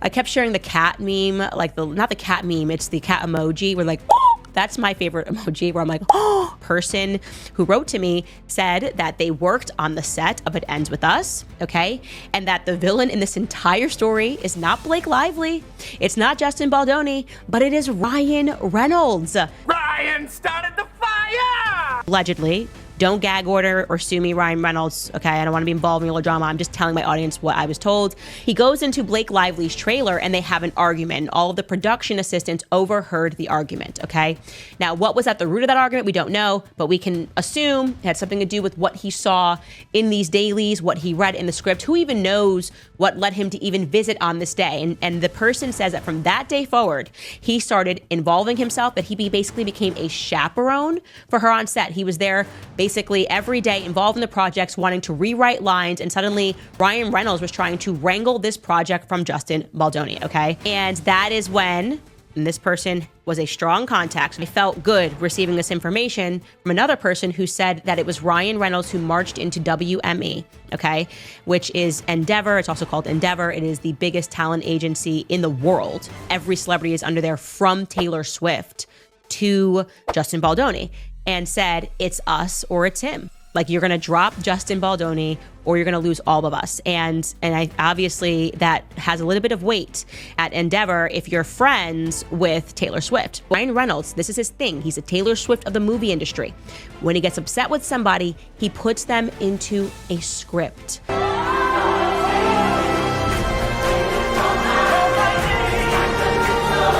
I kept sharing the cat meme, like not the cat meme, it's the cat emoji. We're like, oh! That's my favorite emoji where I'm like, oh, person who wrote to me said that they worked on the set of It Ends With Us, okay? And that the villain in this entire story is not Blake Lively. It's not Justin Baldoni, but it is Ryan Reynolds. Ryan started the fire! Allegedly. Don't gag order or sue me, Ryan Reynolds, okay? I don't want to be involved in all the drama. I'm just telling my audience what I was told. He goes into Blake Lively's trailer and they have an argument. All of the production assistants overheard the argument, okay? Now, what was at the root of that argument? We don't know, but we can assume it had something to do with what he saw in these dailies, what he read in the script. Who even knows what led him to even visit on this day? And the person says that from that day forward, he started involving himself, that he basically became a chaperone for her on set. He was there basically every day involved in the projects, wanting to rewrite lines, and suddenly Ryan Reynolds was trying to wrangle this project from Justin Baldoni, okay? And that is when, and this person was a strong contact. I felt good receiving this information from another person who said that it was Ryan Reynolds who marched into WME, okay? Which is Endeavor. It's also called Endeavor. It is the biggest talent agency in the world. Every celebrity is under there, from Taylor Swift to Justin Baldoni, and said, it's us or it's him. Like, you're gonna drop Justin Baldoni or you're gonna lose all of us. And I obviously that has a little bit of weight at Endeavor if you're friends with Taylor Swift. Ryan Reynolds, this is his thing. He's a Taylor Swift of the movie industry. When he gets upset with somebody, he puts them into a script.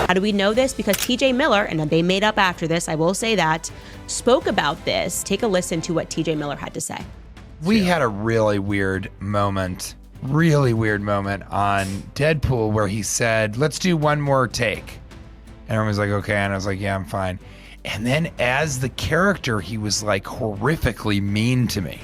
How do we know this? Because TJ Miller, and they made up after this, I will say that, spoke about this. Take a listen to what TJ Miller had to say. We had a really weird moment on Deadpool where he said, let's do one more take. And everyone was like, okay. And I was like, yeah, I'm fine. And then as the character, he was like horrifically mean to me.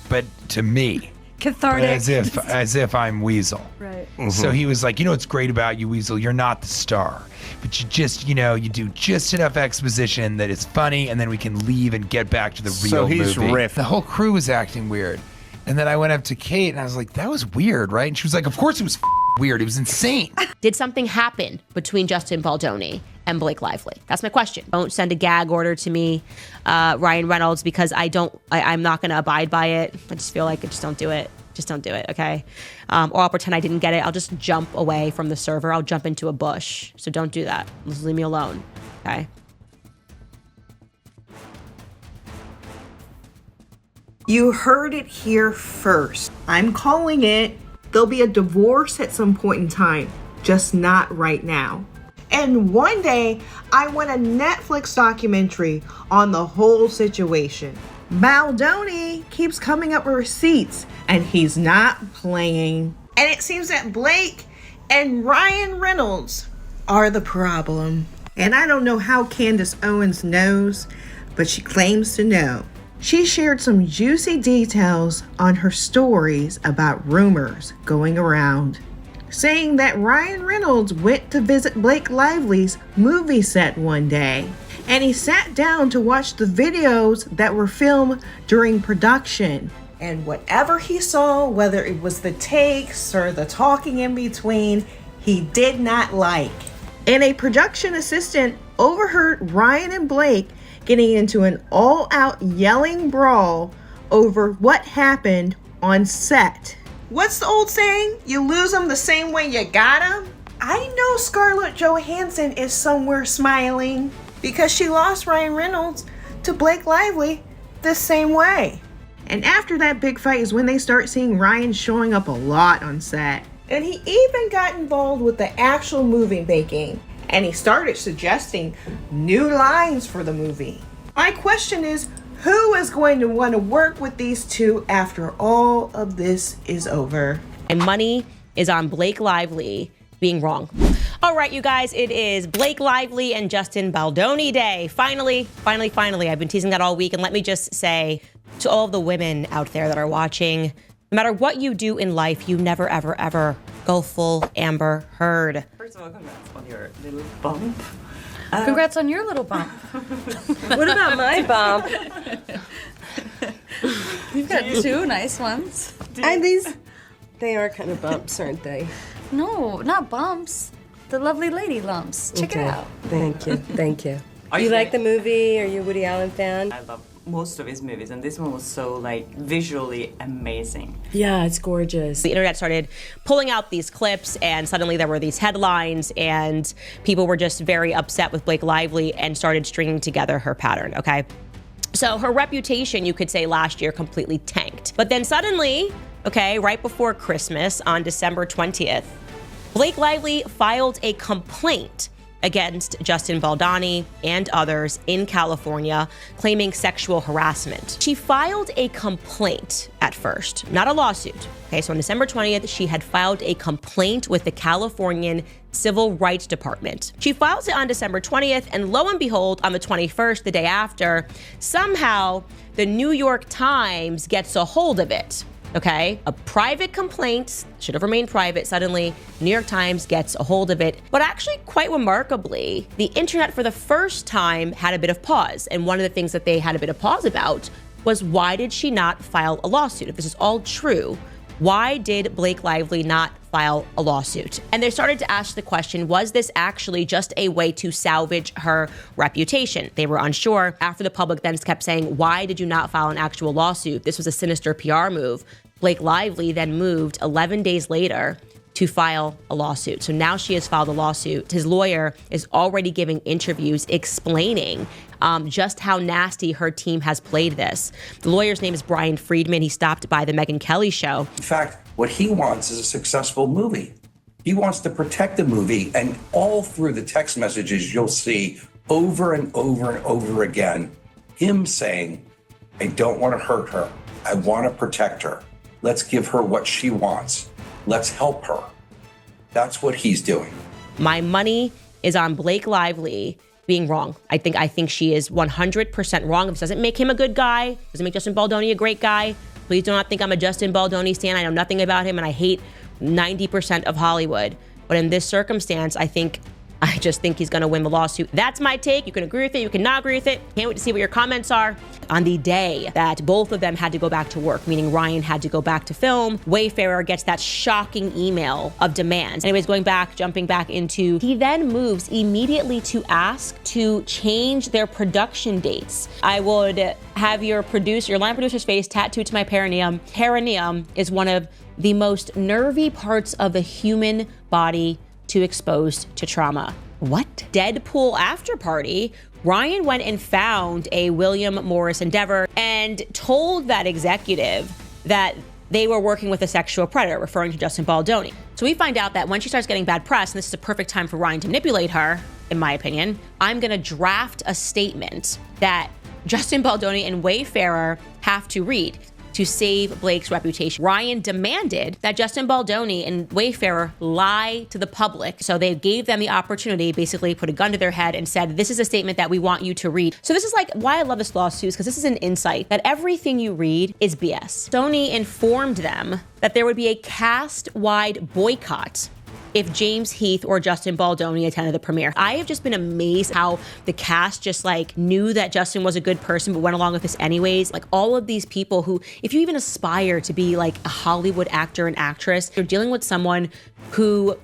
But to me. Cathartic. As if I'm Weasel. Right. Mm-hmm. So he was like, you know what's great about you, Weasel? You're not the star. But you just, you do just enough exposition that it's funny, and then we can leave and get back to the real movie. So he's riffed. The whole crew was acting weird. And then I went up to Kate, and I was like, that was weird, right? And she was like, of course it was weird. It was insane. Did something happen between Justin Baldoni and Blake Lively? That's my question. Don't send a gag order to me, Ryan Reynolds, because I'm not going to abide by it. I just feel like just don't do it. Just don't do it, okay? Or I'll pretend I didn't get it. I'll just jump away from the server. I'll jump into a bush. So don't do that. Just leave me alone, okay? You heard it here first. I'm calling it. There'll be a divorce at some point in time, just not right now. And one day, I want a Netflix documentary on the whole situation. Baldoni keeps coming up with receipts, and he's not playing. And it seems that Blake and Ryan Reynolds are the problem. And I don't know how Candace Owens knows, but she claims to know. She shared some juicy details on her stories about rumors going around, saying that Ryan Reynolds went to visit Blake Lively's movie set one day, and he sat down to watch the videos that were filmed during production. And whatever he saw, whether it was the takes or the talking in between, he did not like. And a production assistant overheard Ryan and Blake getting into an all-out yelling brawl over what happened on set. What's the old saying? You lose them the same way you got them? I know Scarlett Johansson is somewhere smiling because she lost Ryan Reynolds to Blake Lively the same way. And after that big fight is when they start seeing Ryan showing up a lot on set. And he even got involved with the actual movie making. And he started suggesting new lines for the movie. My question is, who is going to want to work with these two after all of this is over? And money is on Blake Lively being wrong. All right, you guys, it is Blake Lively and Justin Baldoni Day. Finally. I've been teasing that all week. And let me just say to all of the women out there that are watching, no matter what you do in life, you never, ever, ever go full Amber Heard. First of all, congrats on your little bump. Congrats on your little bump. What about my bump? You've got two nice ones. And they are kind of bumps, aren't they? No, not bumps. The lovely lady lumps. Check it out. Thank you. Thank you. Are you you like like- the movie? Are you a Woody Allen fan? I love most of his movies, and this one was so like visually amazing. Yeah, it's gorgeous. The internet started pulling out these clips, and suddenly there were these headlines, and people were just very upset with Blake Lively and started stringing together her pattern, okay? So her reputation, you could say, last year completely tanked. But then suddenly, okay, right before Christmas on December 20th, Blake Lively filed a complaint against Justin Baldoni and others in California, claiming sexual harassment. She filed a complaint at first, not a lawsuit. Okay, so on December 20th, she had filed a complaint with the Californian Civil Rights Department. She files it on December 20th, and lo and behold, on the 21st, the day after, somehow the New York Times gets a hold of it. Okay, a private complaint should have remained private. Suddenly, New York Times gets a hold of it. But actually, quite remarkably, the internet for the first time had a bit of pause. And one of the things that they had a bit of pause about was, why did she not file a lawsuit? If this is all true, why did Blake Lively not file a lawsuit? And they started to ask the question, was this actually just a way to salvage her reputation? They were unsure. After the public then kept saying, why did you not file an actual lawsuit? This was a sinister PR move. Blake Lively then moved 11 days later to file a lawsuit. So now she has filed a lawsuit. His lawyer is already giving interviews explaining just how nasty her team has played this. The lawyer's name is Brian Friedman. He stopped by the Megyn Kelly show. In fact, what he wants is a successful movie. He wants to protect the movie, and all through the text messages, you'll see over and over and over again him saying, I don't want to hurt her. I want to protect her. Let's give her what she wants. Let's help her. That's what he's doing. My money is on Blake Lively being wrong. I think she is 100% wrong. This doesn't make him a good guy. Doesn't make Justin Baldoni a great guy. Please do not think I'm a Justin Baldoni stan. I know nothing about him, and I hate 90% of Hollywood. But in this circumstance, I just think he's going to win the lawsuit. That's my take. You can agree with it. You can not agree with it. Can't wait to see what your comments are. On the day that both of them had to go back to work, meaning Ryan had to go back to film, Wayfarer gets that shocking email of demands. Anyways, jumping back into, he then moves immediately to ask to change their production dates. I would have your line producer's face tattooed to my perineum. Perineum is one of the most nervy parts of the human body to exposed to trauma. What? Deadpool after party, Ryan went and found a William Morris Endeavor and told that executive that they were working with a sexual predator, referring to Justin Baldoni. So we find out that when she starts getting bad press, and this is a perfect time for Ryan to manipulate her, in my opinion, I'm gonna draft a statement that Justin Baldoni and Wayfarer have to read to save Blake's reputation. Ryan demanded that Justin Baldoni and Wayfarer lie to the public. So they gave them the opportunity, basically put a gun to their head and said, this is a statement that we want you to read. So this is like why I love this lawsuit, because this is an insight that everything you read is BS. Sony informed them that there would be a cast-wide boycott if James Heath or Justin Baldoni attended the premiere. I have just been amazed how the cast just knew that Justin was a good person but went along with this anyways. Like all of these people who, if you even aspire to be like a Hollywood actor and actress, you're dealing with someone who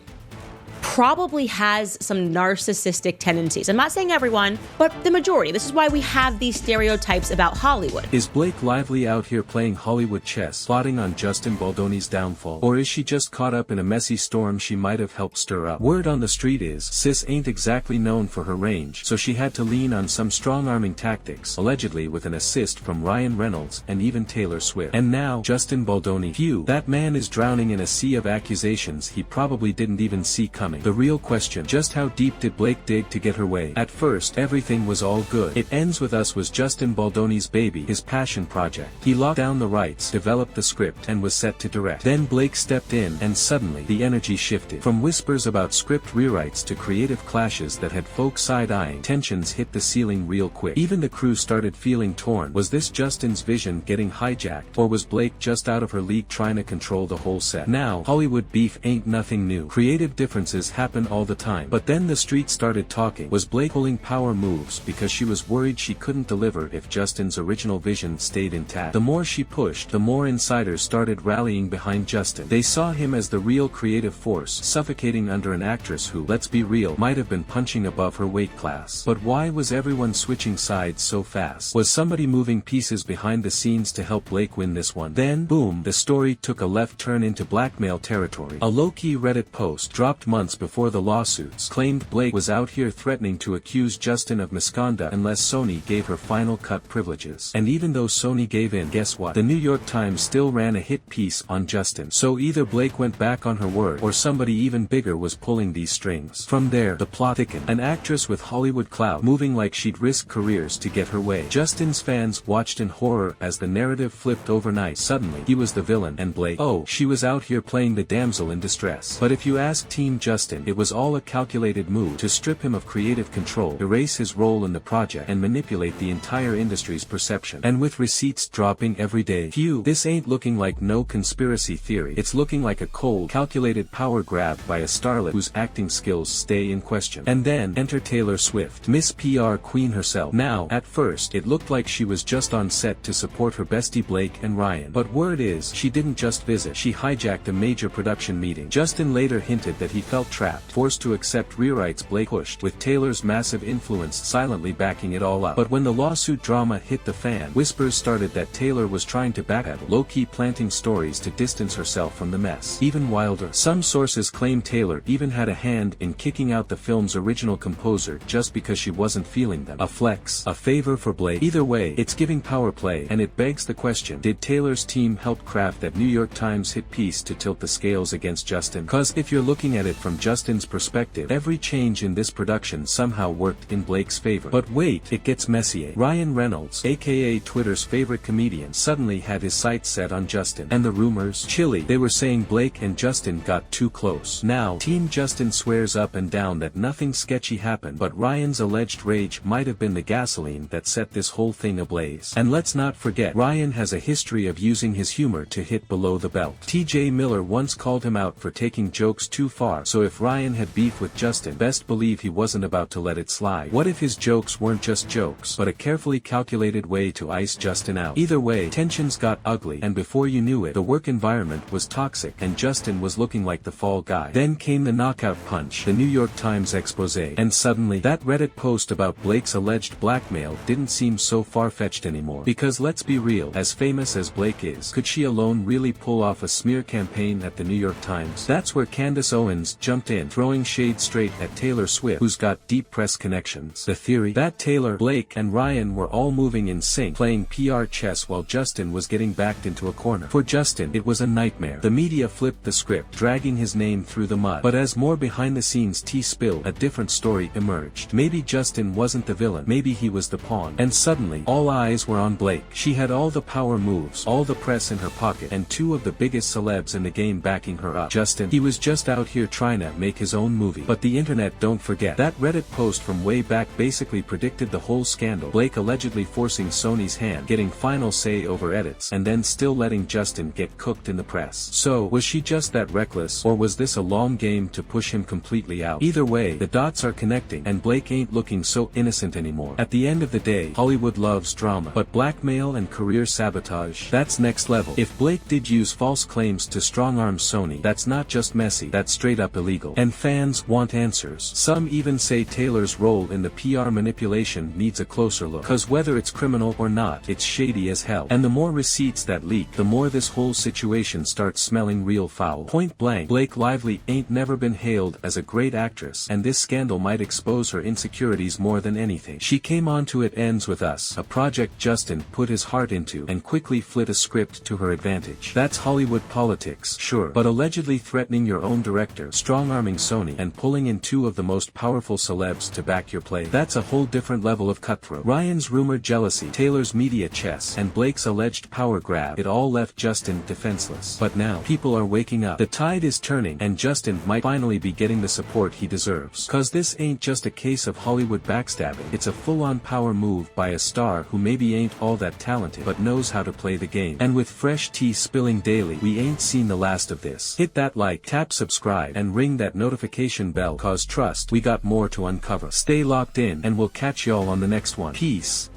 probably has some narcissistic tendencies. I'm not saying everyone, but the majority. This is why we have these stereotypes about Hollywood. Is Blake Lively out here playing Hollywood chess, plotting on Justin Baldoni's downfall? Or is she just caught up in a messy storm she might have helped stir up? Word on the street is, sis ain't exactly known for her range, so she had to lean on some strong-arming tactics, allegedly with an assist from Ryan Reynolds and even Taylor Swift. And now, Justin Baldoni. Phew, that man is drowning in a sea of accusations he probably didn't even see coming. The real question, just how deep did Blake dig to get her way? At first, everything was all good. It ends with Us was Justin Baldoni's baby, his passion project. He locked down the rights, developed the script, and was set to direct. Then Blake stepped in, and suddenly, the energy shifted. From whispers about script rewrites to creative clashes that had folks side-eyeing, tensions hit the ceiling real quick. Even the crew started feeling torn. Was this Justin's vision getting hijacked, or was Blake just out of her league trying to control the whole set? Now, Hollywood beef ain't nothing new. Creative differences happen all the time. But then the street started talking. Was Blake pulling power moves because she was worried she couldn't deliver if Justin's original vision stayed intact? The more she pushed, the more insiders started rallying behind Justin. They saw him as the real creative force, suffocating under an actress who, let's be real, might have been punching above her weight class. But why was everyone switching sides so fast? Was somebody moving pieces behind the scenes to help Blake win this one? Then, boom, the story took a left turn into blackmail territory. A low-key Reddit post dropped months before the lawsuits claimed Blake was out here threatening to accuse Justin of misconduct unless Sony gave her final cut privileges. And even though Sony gave in, guess what? The New York Times still ran a hit piece on Justin. So either Blake went back on her word, or somebody even bigger was pulling these strings. From there, the plot thickened. An actress with Hollywood clout moving like she'd risk careers to get her way. Justin's fans watched in horror as the narrative flipped overnight. Suddenly, he was the villain, and Blake, oh, she was out here playing the damsel in distress. But if you ask Team Justin, it was all a calculated move to strip him of creative control, erase his role in the project, and manipulate the entire industry's perception. And with receipts dropping every day, phew, this ain't looking like no conspiracy theory. It's looking like a cold, calculated power grab by a starlet whose acting skills stay in question. And then, enter Taylor Swift, Miss PR Queen herself. Now, at first, it looked like she was just on set to support her bestie Blake and Ryan. But word is, she didn't just visit, she hijacked a major production meeting. Justin later hinted that he felt trapped, forced to accept rewrites Blake pushed, with Taylor's massive influence silently backing it all up. But when the lawsuit drama hit the fan, whispers started that Taylor was trying to backpedal, low-key planting stories to distance herself from the mess. Even wilder, some sources claim Taylor even had a hand in kicking out the film's original composer just because she wasn't feeling them. A flex, a favor for Blake. Either way, it's giving power play, and it begs the question, did Taylor's team help craft that New York Times hit piece to tilt the scales against Justin? Cause if you're looking at it from Justin's perspective, every change in this production somehow worked in Blake's favor. But wait, it gets messier. Ryan Reynolds, aka Twitter's favorite comedian, suddenly had his sights set on Justin. And the rumors? Chilly. They were saying Blake and Justin got too close. Now, Team Justin swears up and down that nothing sketchy happened, but Ryan's alleged rage might have been the gasoline that set this whole thing ablaze. And let's not forget, Ryan has a history of using his humor to hit below the belt. TJ Miller once called him out for taking jokes too far, so if Ryan had beef with Justin, best believe he wasn't about to let it slide. What if his jokes weren't just jokes, but a carefully calculated way to ice Justin out? Either way, tensions got ugly, and before you knew it, the work environment was toxic, and Justin was looking like the fall guy. Then came the knockout punch, the New York Times expose, and suddenly, that Reddit post about Blake's alleged blackmail didn't seem so far-fetched anymore. Because let's be real, as famous as Blake is, could she alone really pull off a smear campaign at the New York Times? That's where Candace Owens jumped in, throwing shade straight at Taylor Swift, who's got deep press connections. The theory? That Taylor, Blake, and Ryan were all moving in sync, playing PR chess while Justin was getting backed into a corner. For Justin, it was a nightmare. The media flipped the script, dragging his name through the mud. But as more behind-the-scenes tea spilled, a different story emerged. Maybe Justin wasn't the villain, maybe he was the pawn. And suddenly, all eyes were on Blake. She had all the power moves, all the press in her pocket, and two of the biggest celebs in the game backing her up. Justin, he was just out here trying to make his own movie. But the internet, don't forget, that Reddit post from way back basically predicted the whole scandal. Blake allegedly forcing Sony's hand, getting final say over edits, and then still letting Justin get cooked in the press. So, was she just that reckless, or was this a long game to push him completely out? Either way, the dots are connecting, and Blake ain't looking so innocent anymore. At the end of the day, Hollywood loves drama, but blackmail and career sabotage, that's next level. If Blake did use false claims to strong-arm Sony, that's not just messy, that's straight up illegal. And fans want answers. Some even say Taylor's role in the PR manipulation needs a closer look. Cause whether it's criminal or not, it's shady as hell. And the more receipts that leak, the more this whole situation starts smelling real foul. Point blank, Blake Lively ain't never been hailed as a great actress, and this scandal might expose her insecurities more than anything. She came onto It Ends With Us, a project Justin put his heart into, and quickly flipped a script to her advantage. That's Hollywood politics, sure, but allegedly threatening your own director, strong-arming Sony, and pulling in two of the most powerful celebs to back your play, that's a whole different level of cutthroat. Ryan's rumored jealousy, Taylor's media chess, and Blake's alleged power grab, it all left Justin defenseless. But now, people are waking up. The tide is turning, and Justin might finally be getting the support he deserves. Cause this ain't just a case of Hollywood backstabbing, it's a full-on power move by a star who maybe ain't all that talented, but knows how to play the game. And with fresh tea spilling daily, we ain't seen the last of this. Hit that like, tap subscribe, and ring hitting that notification bell, cause trust, we got more to uncover. Stay locked in and we'll catch y'all on the next one. Peace.